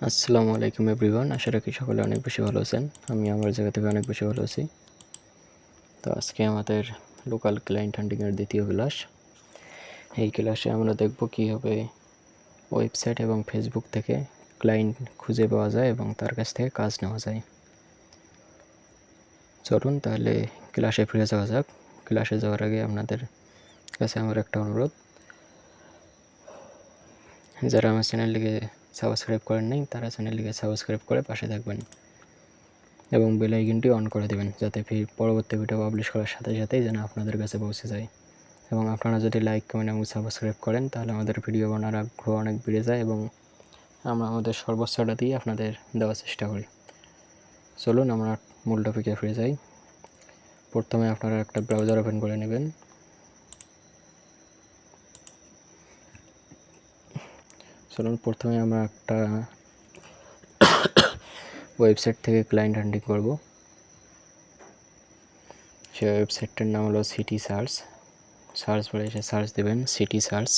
আসসালামু আলাইকুম এভরিওয়ান, আশা রাখি সকলে অনেক বেশি ভালো আছেন। আমি আমার জায়গা থেকে অনেক বেশি ভালো আছি। তো আজকে আমাদের লোকাল ক্লায়েন্ট হান্টিংয়ের দ্বিতীয় ক্লাস। এই ক্লাসে আমরা দেখব কীভাবে ওয়েবসাইট এবং ফেসবুক থেকে ক্লায়েন্ট খুঁজে পাওয়া যায় এবং তার কাছ থেকে কাজ নেওয়া যায়। চলুন তাহলে ক্লাসে ফিরে যাওয়া যাক। ক্লাসে যাওয়ার আগে আপনাদের কাছে আমার একটা অনুরোধ, যারা আমার চ্যানেলটিকে সাবস্ক্রাইব করেন নাই তারা চ্যানেলটিকে সাবস্ক্রাইব করে পাশে থাকবেন এবং বেল আইকনটি অন করে দেবেন, যাতে পরবর্তী ভিডিও পাবলিশ করার সাথে সাথেই যেন আপনাদের কাছে পৌঁছে যায়। এবং আপনারা যদি লাইক, কমেন্ট এবং সাবস্ক্রাইব করেন তাহলে আমাদের ভিডিও বানানোর আগ্রহ অনেক বেড়ে যায় এবং আমরা আমাদের সর্বোচ্চটা দিয়ে আপনাদের দেওয়ার চেষ্টা করি। চলুন আমরা মূল টপিকে ফিরে যাই। প্রথমে আপনারা একটা ব্রাউজার ওপেন করে নেবেন। চলুন প্রথমে আমরা একটা ওয়েবসাইট থেকে ক্লায়েন্ট হান্টিং করব। সেই ওয়েবসাইটটার নাম হলো সিটি সার্চ। সার্চ বারে এসে সার্চ দেবেন সিটি সার্চ।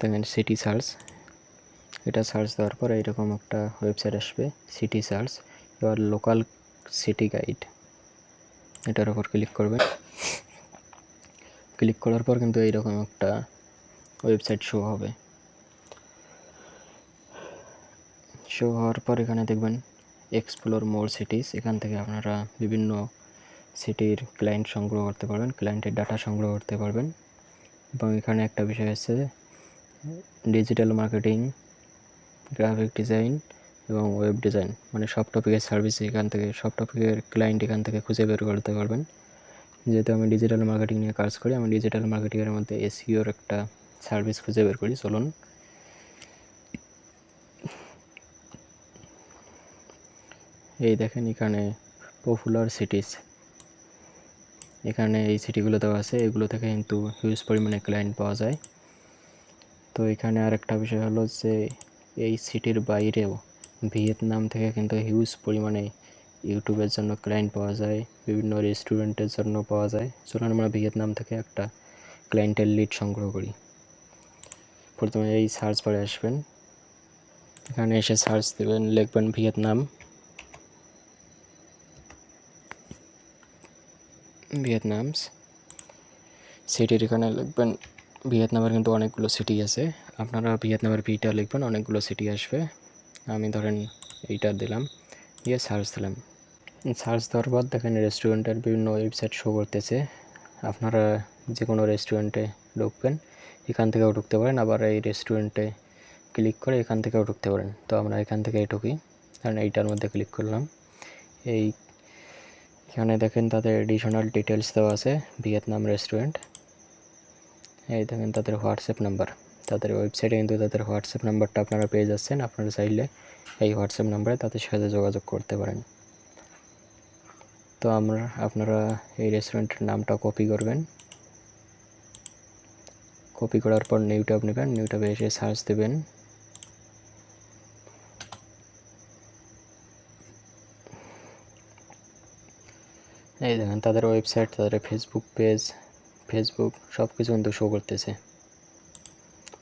দেখেন সিটি সার্চ, এটা সার্চ দেওয়ার পর এইরকম একটা ওয়েবসাইট আসবে সিটি সার্চ। এবার লোকাল সিটি গাইড, এটার উপর ক্লিক করবেন। ক্লিক করার পর কিন্তু এইরকম একটা ওয়েবসাইট শো হবে। শো হওয়ার পর এখানে দেখবেন এক্সপ্লোর মোর সিটিস। এখান থেকে আপনারা বিভিন্ন সিটির ক্লায়েন্ট সংগ্রহ করতে পারবেন, ক্লায়েন্টের ডাটা সংগ্রহ করতে পারবেন। এবং এখানে একটা বিষয় আছে ডিজিটাল মার্কেটিং, গ্রাফিক ডিজাইন এবং ওয়েব ডিজাইন, মানে সব টপিকের সার্ভিস এখান থেকে, সব টপিকের ক্লায়েন্ট এখান থেকে খুঁজে বের করতে পারবেন। যেহেতু আমি ডিজিটাল মার্কেটিং নিয়ে কাজ করি, আমি ডিজিটাল মার্কেটিংয়ের মধ্যে এসইওর একটা সার্ভিস খুঁজে বের করি। চলুন এই দেখেন এখানে পপুলার সিটিস, এখানে এই সিটিগুলো দেওয়া আছে, এগুলো থেকে কিন্তু হিউজ পরিমাণে ক্লায়েন্ট পাওয়া যায়। তো এখানে আর একটা বিষয় হলো যে এই সিটির বাইরেও ভিয়েতনাম থেকে কিন্তু হিউজ পরিমাণে ইউটিউবের জন্য ক্লায়েন্ট পাওয়া যায়, বিভিন্ন রেস্টুরেন্টের জন্য পাওয়া যায়। চলুন আমরা ভিয়েতনাম থেকে একটা ক্লায়েন্টের লিড সংগ্রহ করি। প্রথমে এই সার্চ বারে আসবেন, এখানে এসে সার্চ দেবেন, লিখবেন ভিয়েতনাম। ভিয়েতনামস সিটির এখানে লিখবেন, ভিয়েতনামের কিন্তু অনেকগুলো সিটি আছে, আপনারা ভিয়েতনামের ভিটা লিখবেন, অনেকগুলো সিটি আসবে। আমি ধরেন এইটা দিলাম, দিয়ে সার্চ দিলাম। সার্চ দেওয়ার পর দেখেন রেস্টুরেন্টের বিভিন্ন ওয়েবসাইট শো করতেছে। আপনারা যে কোনো রেস্টুরেন্টে ঢুকবেন, এখান থেকেও ঢুকতে পারেন, আবার এই রেস্টুরেন্টে ক্লিক করে এখান থেকেও ঢুকতে পারেন। তো আমরা এখান থেকেই ঢুকি, কারণ এইটার মধ্যে ক্লিক করলাম। এখানে দেখেন তাদের এডিশনাল ডিটেলস দেওয়া আছে ভিয়েতনাম রেস্টুরেন্ট। এই দেখেন তাদের হোয়াটসঅ্যাপ নাম্বার, তাদের ওয়েবসাইটে কিন্তু তাদের হোয়াটসঅ্যাপ নাম্বারটা আপনারা পেয়ে যাচ্ছেন। আপনারা চাইলে এই হোয়াটসঅ্যাপ নাম্বারে তাদের সাথে যোগাযোগ করতে পারেন। তো আপনারা এই রেস্টুরেন্টের নামটা কপি করবেন। কপি করার পর নিউ ট্যাব নেবেন, নিউ ট্যাবে এসে সার্চ দেবেন। এই দেখেন তাদের ওয়েবসাইট, তাদের ফেসবুক পেজ, ফেসবুক সব কিছু কিন্তু শো করতেছে।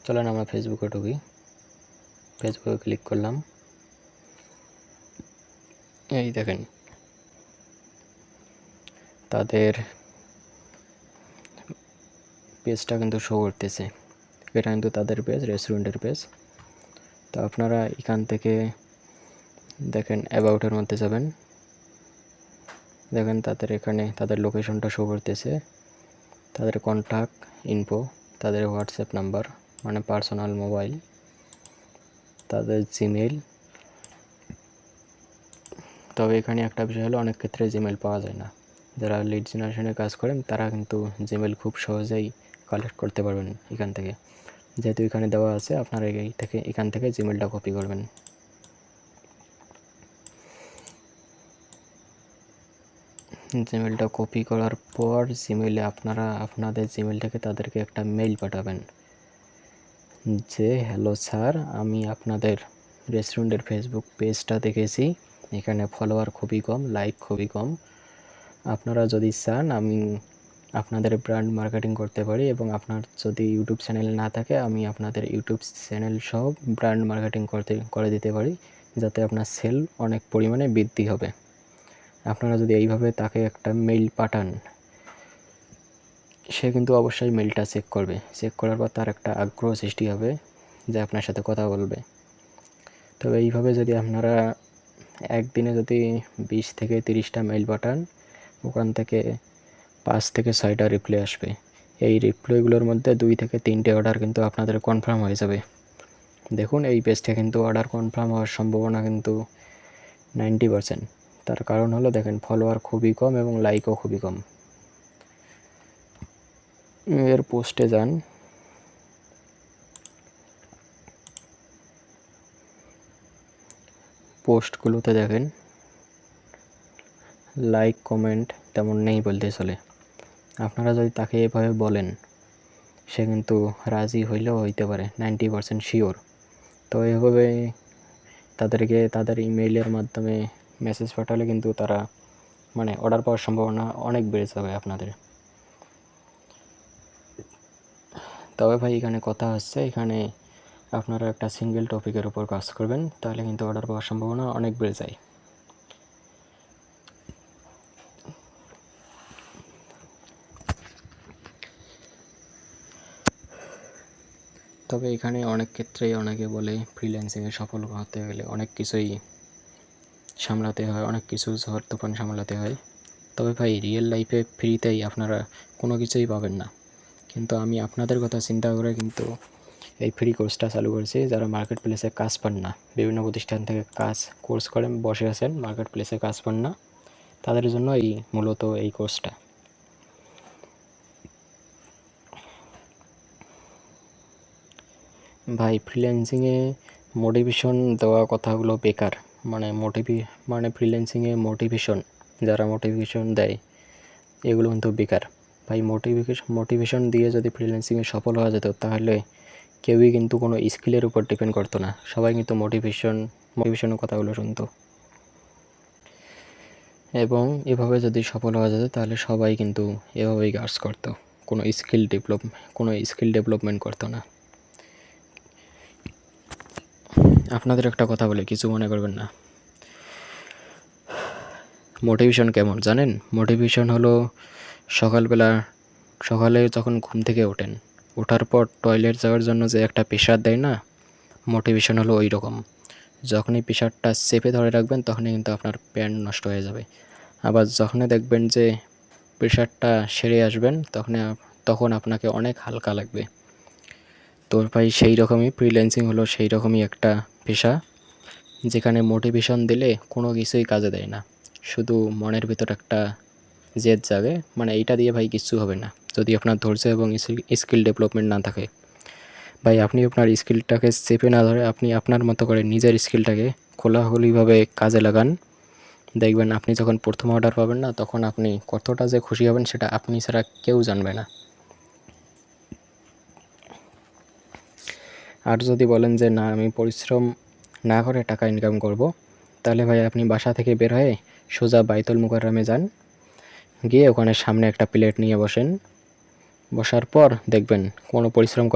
চলেন আমরা ফেসবুকে ঢুকি। ফেসবুকে ক্লিক করলাম, এই দেখেন তাদের পেজটা কিন্তু শো করতেছে। এটা কিন্তু তাদের পেজ, রেস্টুরেন্টের পেজ। তো আপনারা এখান থেকে দেখেন অ্যাবাউটের মধ্যে যাবেন, দেখেন তাদের এখানে তাদের লোকেশনটা শো করতেছে, তাদের কন্ট্যাক্ট ইনফো, তাদের হোয়াটসঅ্যাপ নাম্বার মানে পার্সোনাল মোবাইল, তাদের জিমেল। তবে এখানে একটা বিষয় হলো অনেক ক্ষেত্রে জিমেল পাওয়া যায় না। যারা লিড জেনারেশনে কাজ করেন তারা কিন্তু জিমেল খুব সহজেই কালেক্ট করতে পারবেন এখান থেকে। যেহেতু এখানে দেওয়া আছে, আপনারা এখান থেকে জিমেলটা কপি করবেন। জিমেলটা কপি করার পর জিমেলে আপনারা আপনাদের জিমেল থেকে তাদেরকে একটা মেইল পাঠাবেন যে হ্যালো স্যার, আমি আপনাদের রেস্টুরেন্টের ফেসবুক পেজটা দেখেছি, এখানে ফলোয়ার খুবই কম, লাইক খুবই কম। আপনারা যদি চান আমি আপনাদের ব্র্যান্ড মার্কেটিং করতে পারি, এবং আপনার যদি ইউটিউব চ্যানেল না থাকে আমি আপনাদের ইউটিউব চ্যানেল সহ ব্র্যান্ড মার্কেটিং করে দিতে পারি, যাতে আপনার সেল অনেক পরিমাণে বৃদ্ধি হবে। আপনারা যদি এইভাবে তাকে একটা মেইল পাঠান, সে কিন্তু অবশ্যই মেইলটা চেক করবে। চেক করার পর তার একটা আগ্রহ সৃষ্টি হবে যে আপনার সাথে কথা বলবে। তবে এইভাবে যদি আপনারা একদিনে যদি 20 থেকে 30টা মেইল পাঠান, ওখান থেকে 5 থেকে 6টা রিপ্লাই আসবে। এই রিপ্লাইগুলোর মধ্যে 2 থেকে 3টে অর্ডার কিন্তু আপনাদের কনফার্ম হয়ে যাবে। দেখুন এই পেজটা কিন্তু অর্ডার কনফার্ম হওয়ার সম্ভাবনা কিন্তু 90%। তার কারণ হলো দেখেন ফলোয়ার খুবই কম এবং লাইকও খুবই কম। এর পোস্টে যান, পোস্টগুলোতে দেখেন লাইক কমেন্ট তেমন নেই বলতে চলে। আপনারা যদি তাকে এভাবে বলেন, সে কিন্তু রাজি হইলেও হইতে পারে, 90% শিওর। তো এইভাবে তাদেরকে তাদের ইমেইলের মাধ্যমে মেসেজ পাঠালে কিন্তু তারা মানে অর্ডার পাওয়ার সম্ভাবনা অনেক বেড়ে যাবে আপনাদের। তবে ভাই এখানে কথা হচ্ছে, এখানে আপনারা একটা সিঙ্গেল টপিকের উপর কাজ করবেন, তাহলে কিন্তু অর্ডার পাওয়ার সম্ভাবনা অনেক বেড়ে যায়। তবে এখানে অনেক ক্ষেত্রেই অনেকে বলে ফ্রিল্যান্সিংয়ে সফল হতে গেলে অনেক কিছুই সামলাতে হয়, অনেক কিছু ঝড় তুফান সামলাতে হয়। তবে ভাই রিয়েল লাইফে ফ্রিতেই আপনারা কোনো কিছুই পাবেন না। কিন্তু আমি আপনাদের কথা চিন্তা করে কিন্তু এই ফ্রি কোর্সটা চালু করেছি। যারা মার্কেট প্লেসে কাজ পান না, বিভিন্ন প্রতিষ্ঠান থেকে কোর্স করে বসে আছেন, মার্কেট প্লেসে কাজ পান না, তাদের জন্য মূলত এই কোর্সটা। ভাই ফ্রিল্যান্সিংয়ে মোটিভেশন দেওয়া কথাগুলো বেকার। মানে ফ্রিল্যান্সিংয়ে মোটিভেশন, যারা মোটিভেশন দেয় এগুলো কিন্তু বেকার। ভাই মোটিভেশন দিয়ে যদি ফ্রিল্যান্সিংয়ে সফল হওয়া যেত, তাহলে কেউই কিন্তু কোনো স্কিলের উপর ডিপেন্ড করতো না, সবাই কিন্তু মোটিভেশনের কথাগুলো শুনতো। এবং এভাবে যদি সফল হওয়া যেত, তাহলে সবাই কিন্তু এভাবেই কাজ করতো, কোনো স্কিল ডেভেলপমেন্ট করতো না। আপনাদের একটা কথা বলে কিছু মনে করবেন না। মোটিভেশন কেমন জানেন? মোটিভেশন হলো সকালে যখন ঘুম থেকে ওঠেন, ওঠার পর টয়লেট যাওয়ার জন্য যে একটা প্রেশার দেয় না, মোটিভেশন হলো ওই রকম। যখনই প্রেশারটা চেপে ধরে রাখবেন, তখনই কিন্তু আপনার প্যান্ট নষ্ট হয়ে যাবে। আবার যখনই দেখবেন যে প্রেশারটা সেরে আসবেন, তখন আপনাকে অনেক হালকা লাগবে। তো ভাই সেই রকমই ফ্রিল্যান্সিং হলো সেই রকমই একটা পেশা, যেখানে মোটিভেশন দিলে কোনো কিছুই কাজে দেয় না, শুধু মনের ভিতর একটা জেদ জাগে, মানে এইটা দিয়ে ভাই কিচ্ছু হবে না যদি আপনার ধৈর্য এবং স্কিল ডেভেলপমেন্ট না থাকে। ভাই আপনি আপনার স্কিলটাকে চেপে না ধরে আপনি আপনার মতো করে নিজের স্কিলটাকে খোলাখুলিভাবে কাজে লাগান। দেখবেন আপনি যখন প্রথম অর্ডার পাবেন না, তখন আপনি কতটা যে খুশি হবেন সেটা আপনি ছাড়া কেউ জানবে না। আর যদি বলেন যে না আমি পরিশ্রম না করে টাকা ইনকাম করব, তাহলে ভাই আপনি বাসা থেকে বের হয়ে সোজা বাইতুল মুকাররমে যান, গিয়ে ওখানে সামনে একটা প্লেট নিয়ে বসেন। বসার পর দেখবেন কোনো পরিশ্রম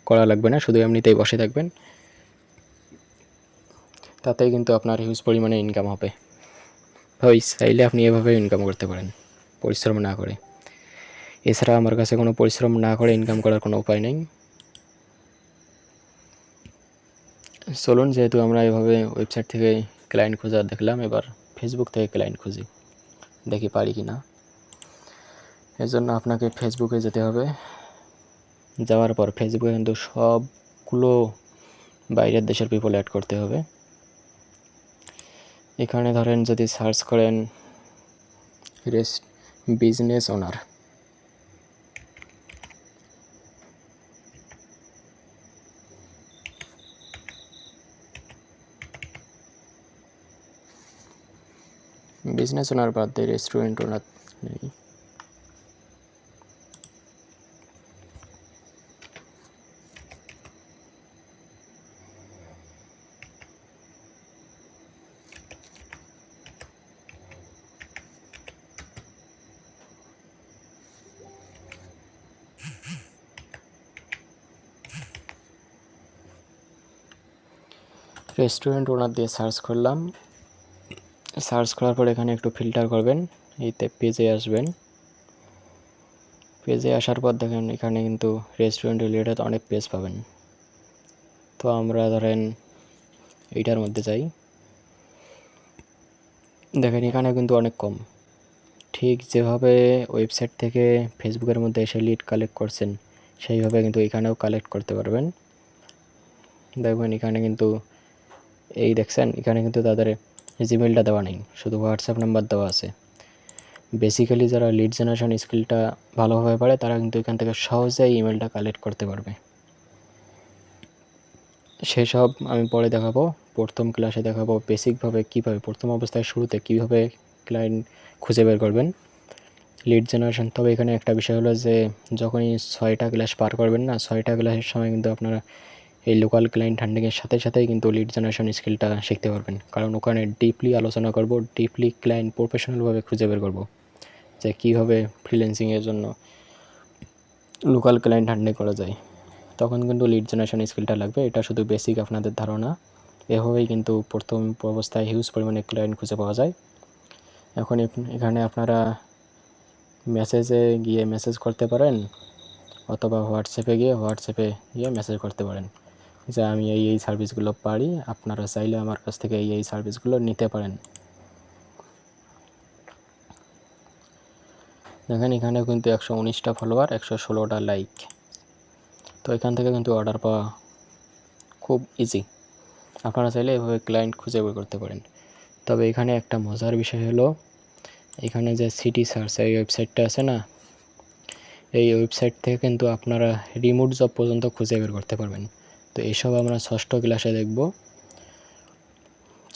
করা লাগবে না, শুধু এমনিতেই বসে থাকবেন, তাতেই কিন্তু আপনার হিউজ পরিমাণে ইনকাম হবে। ভাই চাইলে আপনি এভাবে ইনকাম করতে পারেন পরিশ্রম না করে। এছাড়া আমার কাছে কোনো পরিশ্রম না করে ইনকাম করার কোনো উপায় নেই। চলুন, যেহেতু আমরা এভাবে ওয়েবসাইট থেকে ক্লায়েন্ট খোঁজা দেখলাম, এবার ফেসবুক থেকে ক্লায়েন্ট খুঁজি, দেখি পারি কি না। এর জন্য আপনাকে ফেসবুকে যেতে হবে। যাওয়ার পর ফেসবুকে কিন্তু সবগুলো বাইরের দেশের পিপল অ্যাড করতে হবে। এখানে ধরেন যদি সার্চ করেন বিজনেস ওনার, বাদ দিয়ে রেস্টুরেন্ট ওনার নেই। রেস্টুরেন্ট ওনার দিয়ে সার্চ করলাম। সার্চ করার পর এখানে একটু ফিল্টার করবেন, এইতে পেজে আসবেন। পেজে আসার পর দেখেন এখানে কিন্তু রেস্টুরেন্ট রিলেটেড অনেক পেজ পাবেন। তো আমরা ধরেন এইটার মধ্যে যাই, দেখেন এখানে কিন্তু অনেক কম। ঠিক যেভাবে ওয়েবসাইট থেকে ফেসবুকের মধ্যে এসে লিড কালেক্ট করছেন সেইভাবে কিন্তু এখানেও কালেক্ট করতে পারবেন। দেখবেন এখানে কিন্তু এই দেখছেন এখানে কিন্তু তাদের জিমেলটা দেওয়া নেই, শুধু হোয়াটসঅ্যাপ নাম্বার দেওয়া আছে। বেসিক্যালি যারা লিড জেনারেশন স্কিলটা ভালোভাবে পারে তারা কিন্তু এখান থেকে সহজেই ইমেলটা কালেক্ট করতে পারবে। সেসব আমি পরে দেখাবো, প্রথম ক্লাসে দেখাবো বেসিকভাবে কীভাবে প্রথম অবস্থায় শুরুতে কীভাবে ক্লায়েন্ট খুঁজে বের করবেন লিড জেনারেশন। তবে এখানে একটা বিষয় হলো যে যখনই 6টা ক্লাস পার করবেন না, 6টা ক্লাসের সময় কিন্তু আপনারা এই লোকাল ক্লায়েন্ট হান্টিংয়ের সাথে সাথেই কিন্তু লিড জেনারেশন স্কিলটা শিখতে পারবেন, কারণ ওখানে ডিপলি আলোচনা করব, ডিপলি ক্লায়েন্ট প্রফেশনালভাবে খুঁজে বের করব যে কীভাবে ফ্রিল্যান্সিংয়ের জন্য লোকাল ক্লায়েন্ট হান্টিং করা যায়। তখন কিন্তু লিড জেনারেশন স্কিলটা লাগবে, এটা শুধু বেসিক আপনাদের ধারণা। এভাবেই কিন্তু প্রথম অবস্থায় হিউজ পরিমাণে ক্লায়েন্ট খুঁজে পাওয়া যায়। এখন এখানে আপনারা মেসেজে গিয়ে মেসেজ করতে পারেন, অথবা হোয়াটসঅ্যাপে গিয়ে মেসেজ করতে পারেন যে আমি এই সার্ভিসগুলো পারি, আপনারা চাইলে আমার কাছ থেকে এই সার্ভিসগুলো নিতে পারেন। দেখেন এখানে কিন্তু 119টা ফলোয়ার, 116টা লাইক। তো এখান থেকে কিন্তু অর্ডার পাওয়া খুব ইজি, আপনারা চাইলে এভাবে ক্লায়েন্ট খুঁজে বের করতে পারেন। তবে এখানে একটা মজার বিষয় হলো, এখানে যে সিটি সার্চ এই ওয়েবসাইটটা আছে না, এই ওয়েবসাইট থেকে কিন্তু আপনারা রিমোট জব পর্যন্ত খুঁজে বের করতে পারবেন। তো এইসব আমরা ষষ্ঠ ক্লাসে দেখব।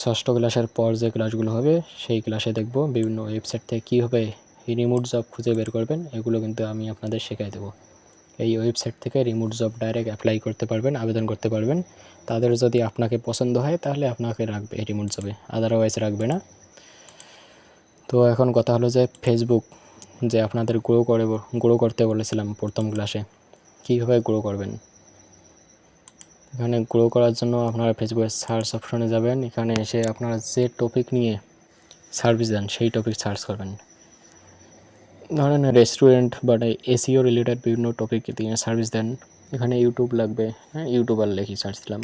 ষষ্ঠ ক্লাসের পর যে ক্লাসগুলো হবে সেই ক্লাসে দেখব বিভিন্ন ওয়েবসাইট থেকে কীভাবে রিমোট জব খুঁজে বের করবেন, এগুলো কিন্তু আমি আপনাদের শেখাই দেবো। এই ওয়েবসাইট থেকে রিমোট জব ডাইরেক্ট অ্যাপ্লাই করতে পারবেন, আবেদন করতে পারবেন। তাদের যদি আপনাকে পছন্দ হয় তাহলে আপনাকে রাখবে এই রিমোট জবে, আদারওয়াইজ রাখবে না। তো এখন কথা হলো যে ফেসবুক যে আপনাদের গ্রো করতে বলেছিলাম প্রথম ক্লাসে, কীভাবে গ্রো করবেন। এখানে গ্রো করার জন্য আপনারা ফেসবুকের সার্চ অপশনে যাবেন, এখানে এসে আপনারা যে টপিক নিয়ে সার্ভিস দেন সেই টপিক সার্চ করবেন। ধরেন রেস্টুরেন্ট বা এসইও রিলেটেড বিভিন্ন টপিক দিয়ে সার্ভিস দেন, এখানে ইউটিউব লাগবে, হ্যাঁ ইউটিউবার লিখি সার্চ দিলাম।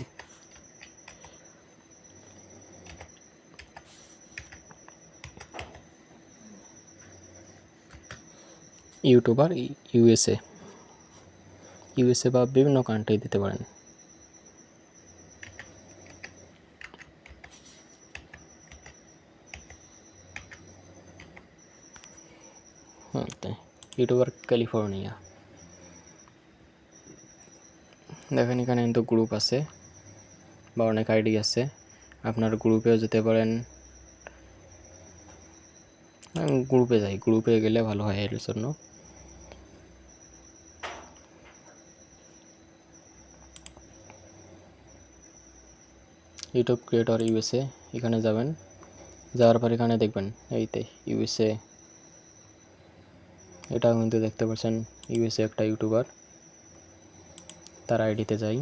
ইউটিউবার ইউএসএ বা বিভিন্ন কান্ট্রি দিতে পারেন। YouTuber California. দেখেন এখানে কিন্তু গ্রুপ আছে বা অনেক আইডি আছে, আপনার গ্রুপেও যেতে পারেন। গ্রুপে যাই, গ্রুপে গেলে ভালো হয় এর জন্য। ইউটিউব ক্রিয়েটর ইউএসএ, এখানে যাবেন, যাওয়ার পর এখানে দেখবেন এইতে ইউএসএ, এটাও কিন্তু দেখতে পাচ্ছেন ইউএসএ একটা ইউটিউবার, তার আইডিতে যাই।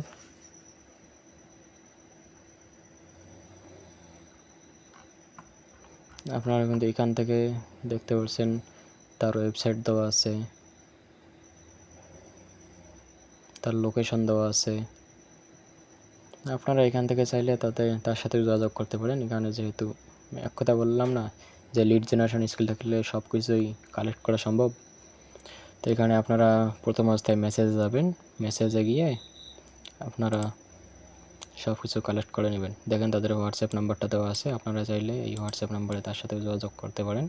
আপনারা কিন্তু এখান থেকে দেখতে পাচ্ছেন তার ওয়েবসাইট দেওয়া আছে, তার লোকেশন দেওয়া আছে। আপনারা এখান থেকে চাইলে তার সাথে যোগাযোগ করতে পারেন। এখানে যেহেতু এক কথা বললাম না যে লিড জেনারেশন স্কিল থাকলে সব কিছুই কালেক্ট করা সম্ভব, তো এখানে আপনারা প্রথম অবস্থায় মেসেজে যাবেন, মেসেজে গিয়ে আপনারা সব কিছু কালেক্ট করে নেবেন। দেখেন তাদের হোয়াটসঅ্যাপ নাম্বারটা দেওয়া আছে, আপনারা চাইলে এই হোয়াটসঅ্যাপ নাম্বারে তার সাথে যোগাযোগ করতে পারেন।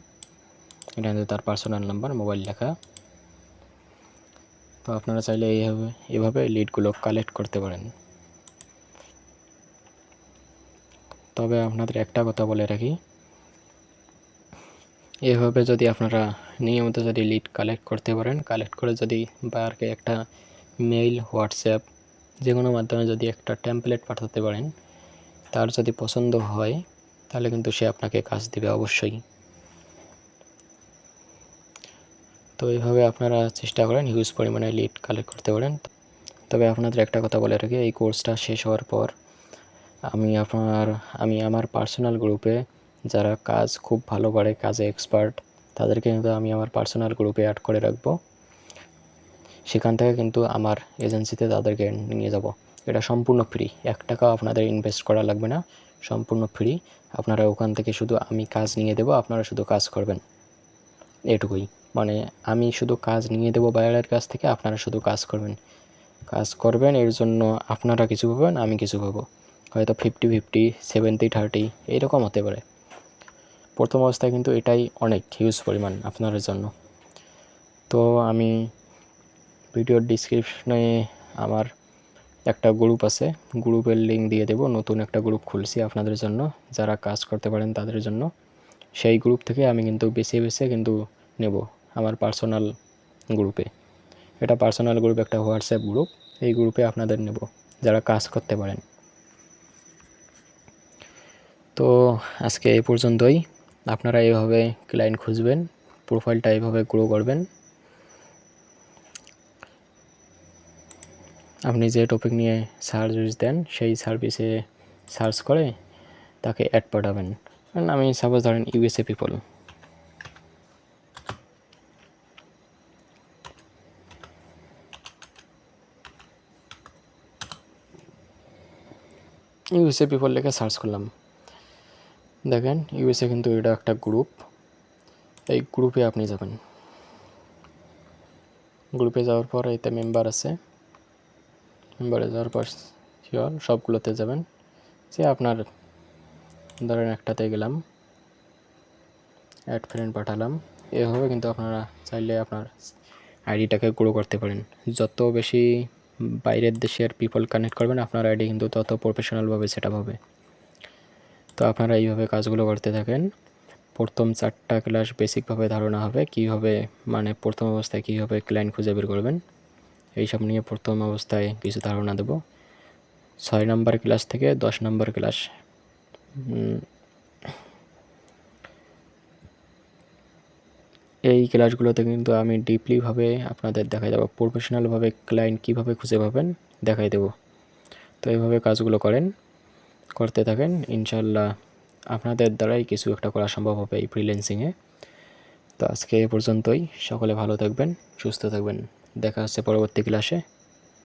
এটা কিন্তু তার পার্সোনাল নাম্বার, মোবাইল লেখা। তো আপনারা চাইলে এভাবে লিডগুলো কালেক্ট করতে পারেন। তবে আপনাদের একটা কথা বলে রাখি, এভাবে যদি আপনারা নিয়মিত যদি লিড কালেক্ট করতে পারেন, কালেক্ট করে যদি বায়ারকে একটা মেইল, হোয়াটসঅ্যাপ যে কোনো মাধ্যমে যদি একটা টেমপ্লেট পাঠাতে পারেন, তার যদি পছন্দ হয় তাহলে কিন্তু সে আপনাকে কাজ দেবে অবশ্যই। তো এইভাবে আপনারা চেষ্টা করেন হিউজ পরিমাণে লিড কালেক্ট করতে পারেন। তবে আপনাদের একটা কথা বলে রাখি, এই কোর্সটা শেষ হওয়ার পর আমি আমার পার্সোনাল গ্রুপে যারা কাজ খুব ভালো পারে, কাজে এক্সপার্ট, তাদেরকে কিন্তু আমি আমার পার্সোনাল গ্রুপে অ্যাড করে রাখবো। সেখান থেকে কিন্তু আমার এজেন্সিতে তাদেরকে নিয়ে যাব। এটা সম্পূর্ণ ফ্রি, 1 টাকাও আপনাদের ইনভেস্ট করা লাগবে না, সম্পূর্ণ ফ্রি। আপনারা ওখান থেকে শুধু আমি কাজ নিয়ে দেবো, আপনারা শুধু কাজ করবেন, এটুকুই। মানে আমি শুধু কাজ নিয়ে দেবো বায়ারের কাছ থেকে, আপনারা শুধু কাজ করবেন। এর জন্য আপনারা কিছু পাবেন, আমি কিছু পাবো, হয়তো 50-50, 70-30 এইরকম হতে পারে। প্রথম অবস্থায় কিন্তু এটাই অনেক হিউজ পরিমাণ আপনাদের জন্য। তো আমি ভিডিওর ডিসক্রিপশনে আমার একটা গ্রুপ আছে, গ্রুপের লিঙ্ক দিয়ে দেবো। নতুন একটা গ্রুপ খুলছি আপনাদের জন্য, যারা কাজ করতে পারেন তাদের জন্য। সেই গ্রুপ থেকে আমি কিন্তু বেছে বেছে কিন্তু নেব আমার পার্সোনাল গ্রুপে। এটা পার্সোনাল গ্রুপ, একটা হোয়াটসঅ্যাপ গ্রুপ। এই গ্রুপে আপনাদের নেব যারা কাজ করতে পারেন। তো আজকে এই পর্যন্তই। আপনারা এইভাবে ক্লায়েন্ট খুঁজবেন, প্রোফাইলটা এইভাবে গ্রো করবেন। আপনি যে টপিক নিয়ে সার্ভিস দেন সেই সার্ভিসে সার্চ করে তাকে অ্যাড পাঠাবেন। কারণ আমি সাপোজ ধরেন ইউএসএ পিপল, লিখে সার্চ করলাম। দেখেন ইউএসএ কিন্তু এটা একটা গ্রুপ। এই গ্রুপে আপনি যাবেন। গ্রুপে যাওয়ার পর এতে মেম্বার আছে, মেম্বারে যাওয়ার পর শিওর সবগুলোতে যাবেন। যে আপনার ধরেন একটাতে গেলাম, অ্যাড ফ্রেন্ড পাঠালাম। এভাবে কিন্তু আপনারা চাইলে আপনার আইডিটাকে গ্রো করতে পারেন। যত বেশি বাইরের দেশের পিপল কানেক্ট করবেন, আপনার আইডি কিন্তু তত প্রফেশনালভাবে সেট আপ হবে। তো আপনারা এইভাবে কাজগুলো করতে থাকেন। প্রথম 4টা ক্লাস বেসিকভাবে ধারণা হবে, কীভাবে মানে প্রথম অবস্থায় কীভাবে ক্লায়েন্ট খুঁজে বের করবেন এইসব নিয়ে প্রথম অবস্থায় কিছু ধারণা দেব। 6 নম্বর ক্লাস থেকে 10 নম্বর ক্লাস এই ক্লাসগুলোতে কিন্তু আমি ডিপলিভাবে আপনাদের দেখাই দেবো, প্রফেশনালভাবে ক্লায়েন্ট কীভাবে খুঁজে পাবেন দেখাই দেবো। তো এইভাবে কাজগুলো করতে থাকেন, ইনশাল্লাহ আপনাদের দ্বারাই কিছু একটা করা সম্ভব হবে এই ফ্রিল্যান্সিংয়ে। তো আজকে এ পর্যন্তই। সকলে ভালো থাকবেন, সুস্থ থাকবেন। দেখা হচ্ছে পরবর্তী ক্লাসে।